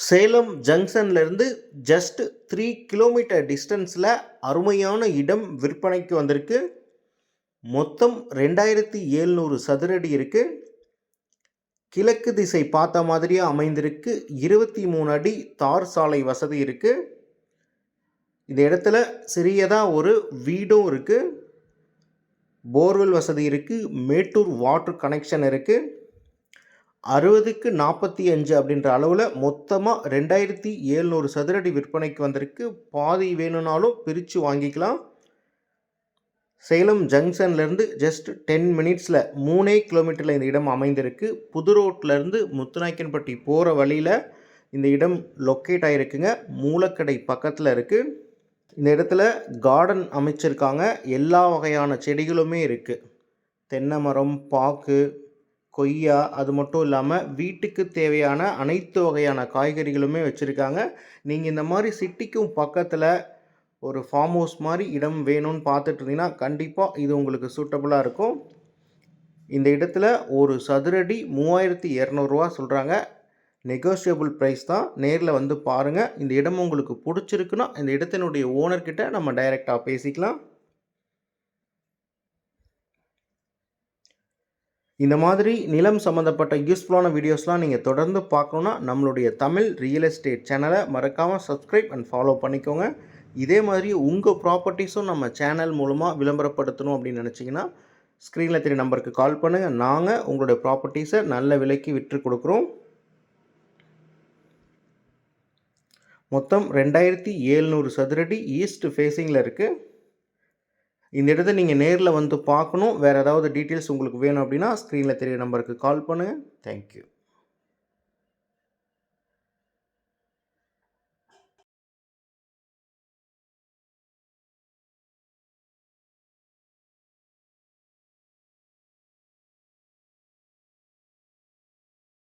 Salem ஜங்ஷன்லேருந்து just 3 kilometre டிஸ்டன்ஸில் அருமையான இடம் விற்பனைக்கு வந்திருக்கு. மொத்தம் 2700 சதுரடி இருக்குது. கிழக்கு திசை பார்த்த மாதிரியே அமைந்திருக்கு. 23 அடி தார் சாலை வசதி இருக்குது. இந்த இடத்துல சிறியதாக ஒரு வீடும் இருக்குது. போர்வெல் வசதி இருக்குது. மேட்டூர் வாட்டர் கனெக்ஷன் இருக்குது. 60க்கு 45 அப்படின்ற அளவில் மொத்தமாக 2700 சதுரடி விற்பனைக்கு வந்திருக்கு. பாதி வேணும்னாலும் பிரித்து வாங்கிக்கலாம். சேலம் ஜங்ஷன்லேருந்து ஜஸ்ட் 10 மினிட்ஸில் 3 கிலோமீட்டரில் இந்த இடம் அமைந்திருக்கு. புது ரோட்லேருந்து முத்துநாயக்கன்பட்டி போகிற வழியில் இந்த இடம் லொக்கேட் ஆகிருக்குங்க. மூலக்கடை பக்கத்தில் இருக்குது. இந்த இடத்துல கார்டன் அமைச்சிருக்காங்க. எல்லா வகையான செடிகளுமே இருக்குது. தென்னை மரம், பாக்கு, கொய்யா, அது மட்டும் இல்லாமல் வீட்டுக்கு தேவையான அனைத்து வகையான காய்கறிகளுமே வச்சுருக்காங்க. நீங்கள் இந்த மாதிரி சிட்டிக்கும் பக்கத்தில் ஒரு ஃபார்ம் ஹவுஸ் மாதிரி இடம் வேணும்னு பார்த்துட்டு இருந்தீங்கன்னா கண்டிப்பாக இது உங்களுக்கு சூட்டபுளாக இருக்கும். இந்த இடத்துல ஒரு சதுரடி 3200 ரூபா சொல்கிறாங்க. நெகோஷியபிள் ப்ரைஸ் தான். நேரில் வந்து பாருங்கள். இந்த இடம் உங்களுக்கு பிடிச்சிருக்குன்னா இந்த இடத்தினுடைய ஓனர்கிட்ட நம்ம டைரெக்டாக பேசிக்கலாம். இந்த மாதிரி நிலம் சம்மந்தப்பட்ட யூஸ்ஃபுல்லான வீடியோஸ்லாம் நீங்கள் தொடர்ந்து பார்க்கணுன்னா நம்மளுடைய தமிழ் ரியல் எஸ்டேட் சேனலை மறக்காமல் சப்ஸ்கிரைப் அண்ட் ஃபாலோ பண்ணிக்கோங்க. இதே மாதிரி உங்கள் ப்ராப்பர்ட்டிஸும் நம்ம சேனல் மூலமாக விளம்பரப்படுத்தணும் அப்படின்னு நினச்சிங்கன்னா ஸ்க்ரீனில் தெரிய நம்பருக்கு கால் பண்ணுங்கள். நாங்கள் உங்களுடைய ப்ராப்பர்ட்டிஸை நல்ல விலைக்கு விற்று கொடுக்குறோம். மொத்தம் 2700 சதுரடி ஈஸ்ட் ஃபேஸிங்கில் இருக்குது. இந்த இடத்த நீங்கள் நேரில் வந்து பார்க்கணும். வேறு ஏதாவது டீட்டெயில்ஸ் உங்களுக்கு வேணும் அப்படின்னா ஸ்க்ரீனில் தெரிய நம்பருக்கு கால் பண்ணுங்கள். தேங்க்யூ.